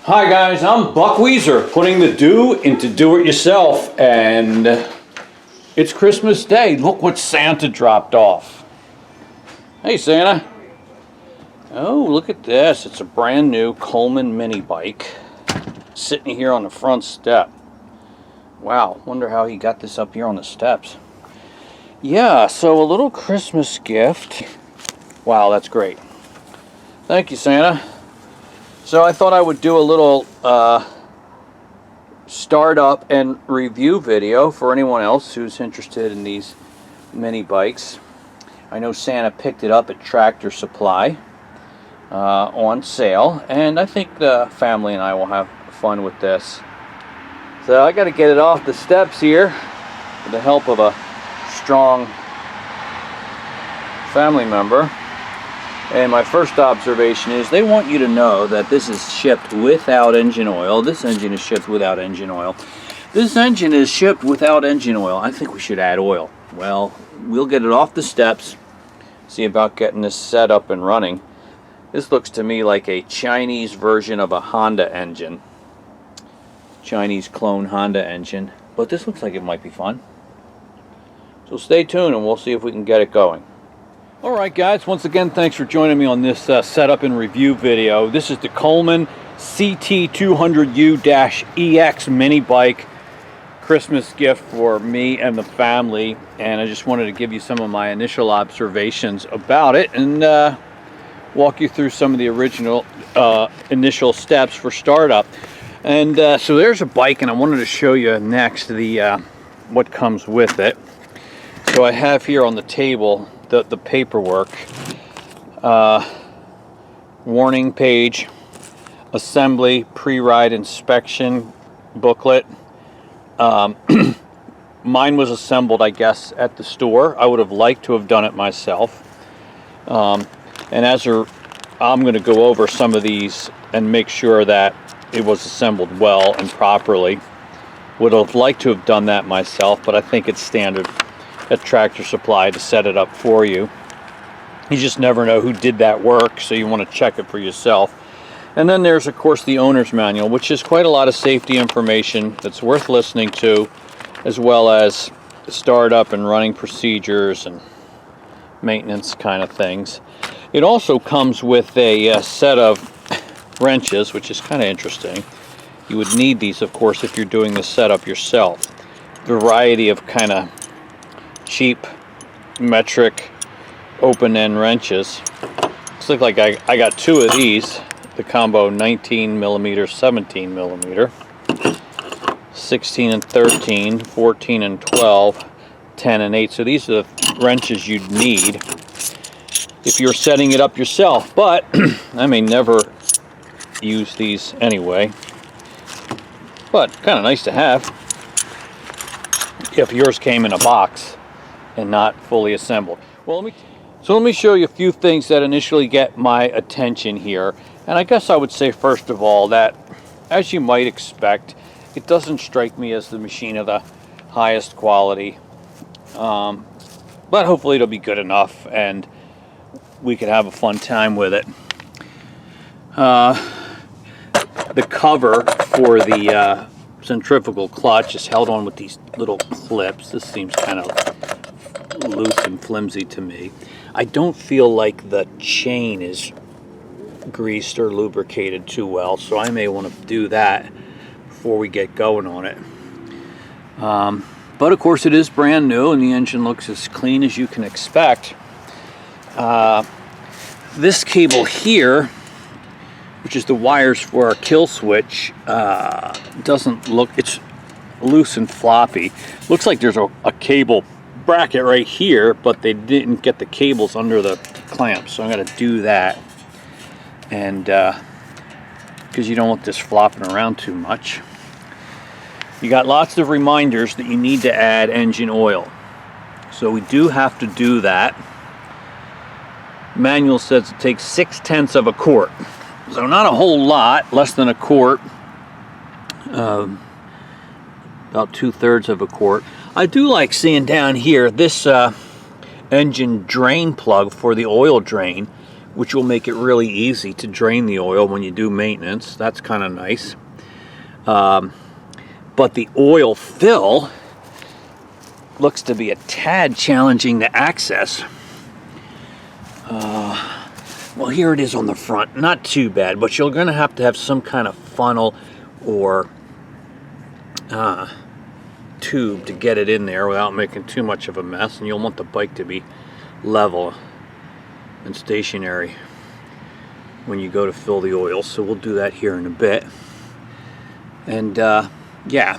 Hi guys, I'm Buck Weezer, putting the do into do-it-yourself, and it's Christmas Day. Look what Santa dropped off. Hey Santa. Oh, look at this. It's a brand new Coleman mini bike sitting here on the front step. Wow, wonder how he got this up here on the steps. Yeah, so a little Christmas gift. Wow, that's great. Thank you, Santa. So I thought I would do a little startup and review video for anyone else who's interested in these mini bikes. I know Santa picked it up at Tractor Supply on sale, and I think the family and I will have fun with this. So I got to get it off the steps here with the help of a strong family member. And my first observation is they want you to know that this is shipped without engine oil. This engine is shipped without engine oil. This engine is shipped without engine oil. I think we should add oil. Well, we'll get it off the steps, see about getting this set up and running. This looks to me like a Chinese version of a Honda engine. Chinese clone Honda engine. But this looks like it might be fun. So stay tuned and we'll see if we can get it going. Alright guys, once again thanks for joining me on this setup and review video. This is the Coleman CT200U-EX mini bike. Christmas gift for me and the family, and I just wanted to give you some of my initial observations about it and walk you through some of the original initial steps for startup. And so there's a bike, and I wanted to show you next the what comes with it. So I have here on the table the paperwork, warning page, assembly, pre-ride inspection booklet. Mine was assembled, I guess, at the store. I would have liked to have done it myself. And I'm going to go over some of these and make sure that it was assembled well and properly. Would have liked to have done that myself, but I think it's standard at Tractor Supply to set it up for you. You just never know who did that work, so you want to check it for yourself. And then there's, of course, the owner's manual, which is quite a lot of safety information that's worth listening to, as well as startup and running procedures and maintenance kind of things. It also comes with a set of wrenches, which is kind of interesting. You would need these, of course, if you're doing the setup yourself. Variety of kind of cheap metric open-end wrenches. Looks like I got two of these, the combo 19 millimeter, 17 millimeter, 16 and 13, 14 and 12, 10 and 8. So these are the wrenches you'd need if you're setting it up yourself, but I may never use these anyway. But kind of nice to have if yours came in a box and not fully assembled. Well, let me show you a few things that initially get my attention here. And I guess I would say first of all that, as you might expect, it doesn't strike me as the machine of the highest quality. But hopefully it'll be good enough and we could have a fun time with it. The cover for the centrifugal clutch is held on with these little clips. This seems kind of loose and flimsy to me. I don't feel like the chain is greased or lubricated too well, so I may want to do that before we get going on it. But of course it is brand new and the engine looks as clean as you can expect. This cable here, which is the wires for our kill switch, doesn't look, it's loose and floppy. Looks like there's a cable bracket right here, but they didn't get the cables under the clamps, so I'm going to do that. And because you don't want this flopping around too much. You got lots of reminders that you need to add engine oil, so we do have to do that. Manual says it takes 6/10 of a quart, so not a whole lot, less than a quart, about 2/3 of a quart. I do like seeing down here this engine drain plug for the oil drain, which will make it really easy to drain the oil when you do maintenance. That's kind of nice. But the oil fill looks to be a tad challenging to access. Well, here it is on the front. Not too bad, but you're going to have some kind of funnel or tube to get it in there without making too much of a mess, and you'll want the bike to be level and stationary when you go to fill the oil. So we'll do that here in a bit. And yeah,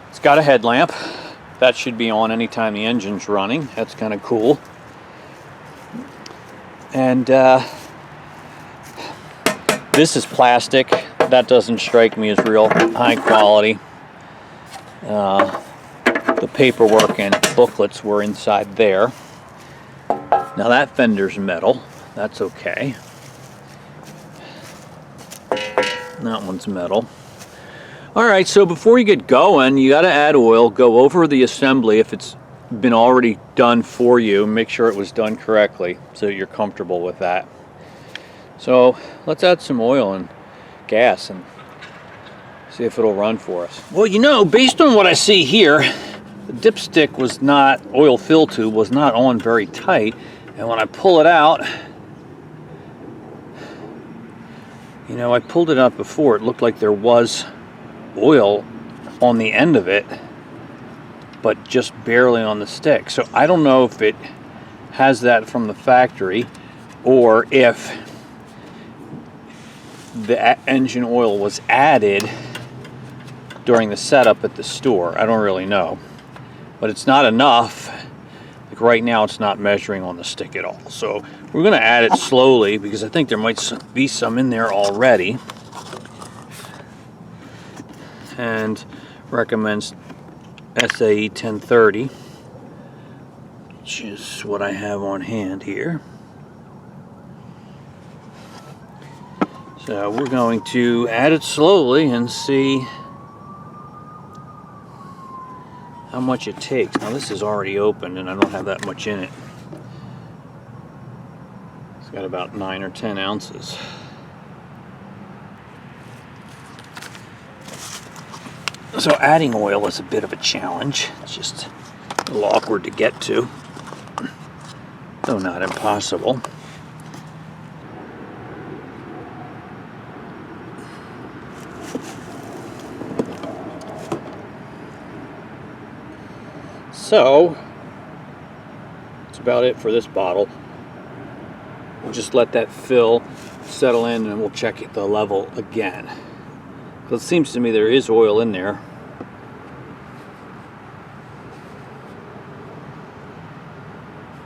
it's got a headlamp that should be on anytime the engine's running. That's kind of cool. And this is plastic. That doesn't strike me as real high quality. The paperwork and booklets were inside there. Now that fender's metal. That's okay. That one's metal. Alright, so before you get going, you got to add oil. Go over the assembly if it's been already done for you. Make sure it was done correctly so you're comfortable with that. So let's add some oil and gas and see if it'll run for us. Well, you know, based on what I see here, the dipstick was not, oil fill tube was not on very tight, and when I pull it out, you know, I pulled it out before, it looked like there was oil on the end of it, but just barely on the stick. So I don't know if it has that from the factory or if the engine oil was added during the setup at the store. I don't really know, but it's not enough. Like right now it's not measuring on the stick at all. So we're going to add it slowly because I think there might be some in there already. And recommends SAE 1030, which is what I have on hand here. So we're going to add it slowly and see how much it takes. Now this is already open and I don't have that much in it. It's got about 9 or 10 ounces. So adding oil is a bit of a challenge. It's just a little awkward to get to, though not impossible. So that's about it for this bottle. We'll just let that fill, settle in, and we'll check the level again. Because it seems to me there is oil in there.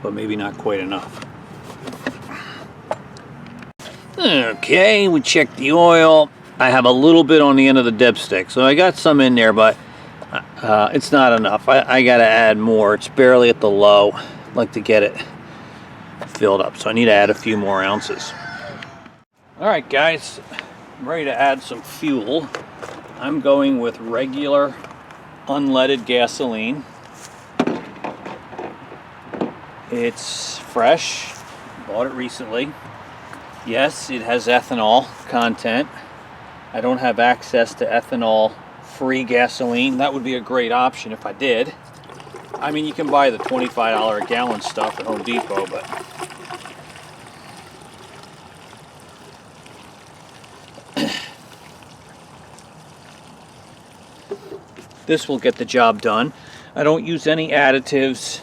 But maybe not quite enough. Okay, we checked the oil. I have a little bit on the end of the dipstick, so I got some in there, but it's not enough. I gotta add more. It's barely at the low. I'd like to get it filled up, so I need to add a few more ounces. Alright guys, I'm ready to add some fuel. I'm going with regular unleaded gasoline. It's fresh, bought it recently. Yes, it has ethanol content. I don't have access to ethanol-free gasoline. That would be a great option if I did. I mean, you can buy the $25 a gallon stuff at Home Depot, but this will get the job done. I don't use any additives.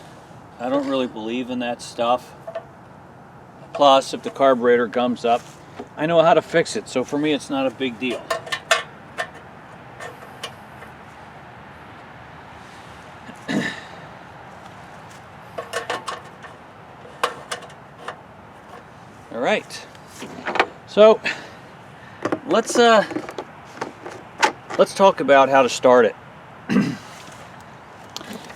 I don't really believe in that stuff. Plus, if the carburetor gums up, I know how to fix it, so for me it's not a big deal. All right, so let's talk about how to start it.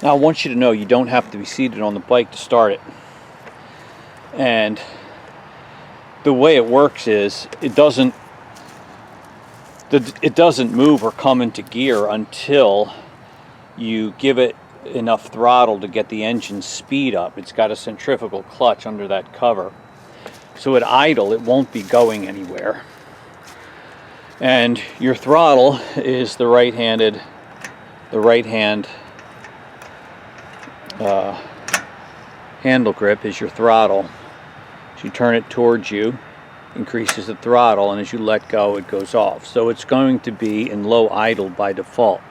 Now I want you to know you don't have to be seated on the bike to start it. And the way it works is it doesn't move or come into gear until you give it enough throttle to get the engine speed up. It's got a centrifugal clutch under that cover. So at idle, it won't be going anywhere. And your throttle is the right hand handle grip is your throttle. As you turn it towards you, increases the throttle, and as you let go, it goes off. So it's going to be in low idle by default.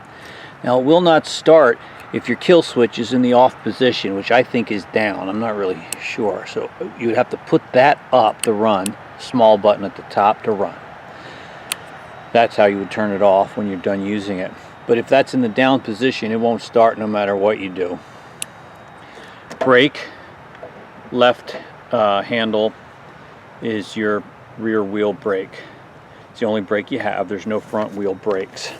Now it will not start if your kill switch is in the off position, which I think is down. I'm not really sure. So you would have to put that up to run, small button at the top to run. That's how you would turn it off when you're done using it. But if that's in the down position, it won't start no matter what you do. Brake, left handle is your rear wheel brake. It's the only brake you have. There's no front wheel brakes.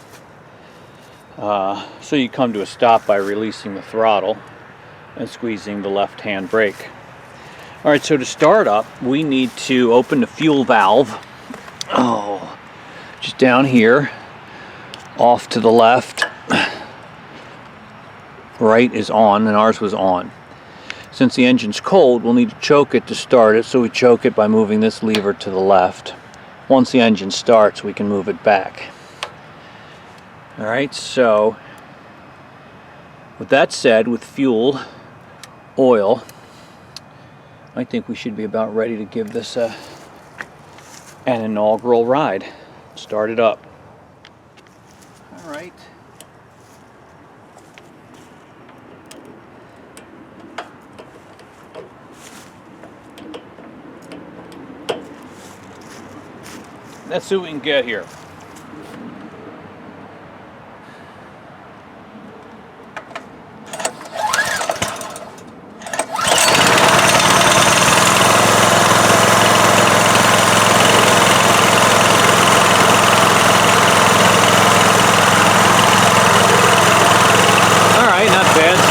So you come to a stop by releasing the throttle and squeezing the left hand brake. Alright, so to start up, we need to open the fuel valve. Just down here, off to the left. Right is on, and ours was on. Since the engine's cold, we'll need to choke it to start it, so we choke it by moving this lever to the left. Once the engine starts, we can move it back. Alright, so with that said, with fuel, oil, I think we should be about ready to give this an inaugural ride. Start it up. Alright. Let's see what we can get here.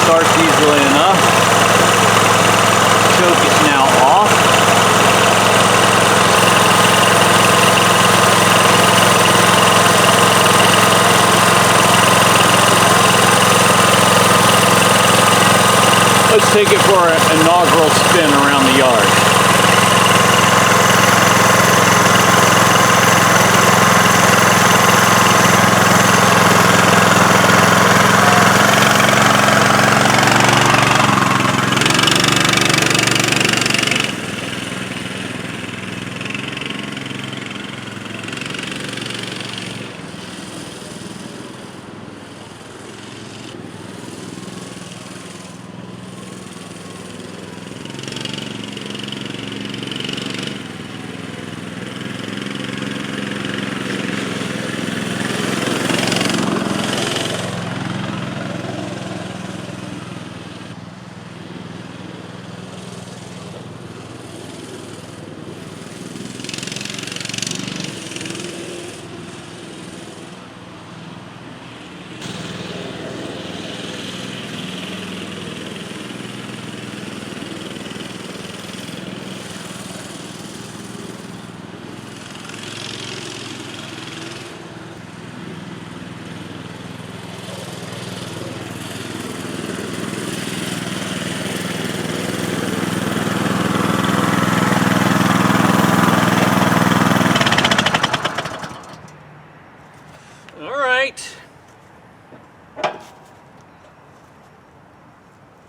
Starts easily enough. Choke is now off. Let's take it for an inaugural spin around the yard.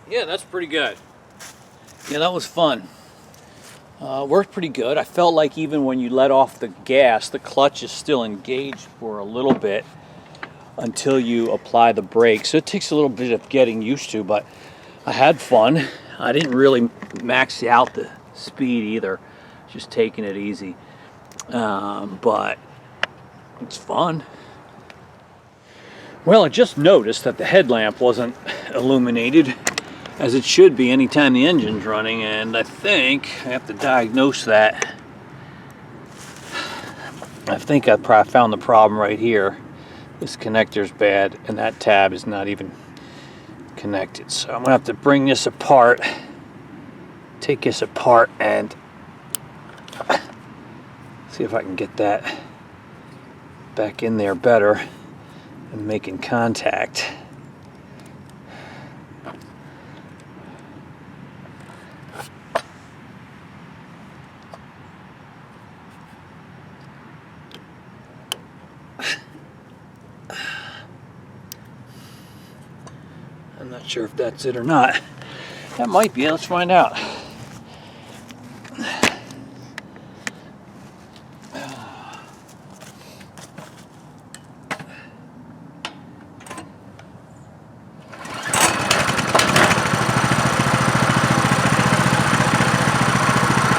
Yeah, that's pretty good. Yeah, that was fun. Worked pretty good. I felt like even when you let off the gas, the clutch is still engaged for a little bit until you apply the brake. So it takes a little bit of getting used to, but I had fun. I didn't really max out the speed either, just taking it easy. But it's fun. Well, I just noticed that the headlamp wasn't illuminated as it should be anytime the engine's running, and I think I have to diagnose that. I think I probably found the problem right here. This connector's bad, and that tab is not even connected. So I'm gonna have to bring this apart, take this apart, and see if I can get that back in there better and making contact. I'm not sure if that's it or not. That might be. Let's find out.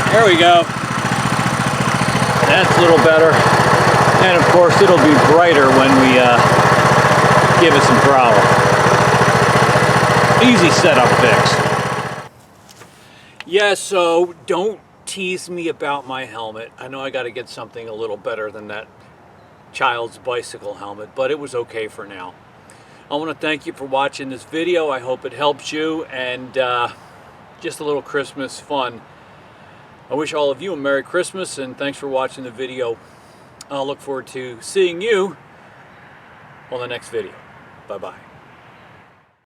There we go. That's a little better. And of course it'll be brighter when we give it some throttle. Easy setup fix. Yeah, so don't tease me about my helmet. I know I got to get something a little better than that child's bicycle helmet, but it was okay for now. I want to thank you for watching this video. I hope it helps you, and just a little Christmas fun. I wish all of you a Merry Christmas, and thanks for watching the video. I'll look forward to seeing you on the next video. Bye-bye.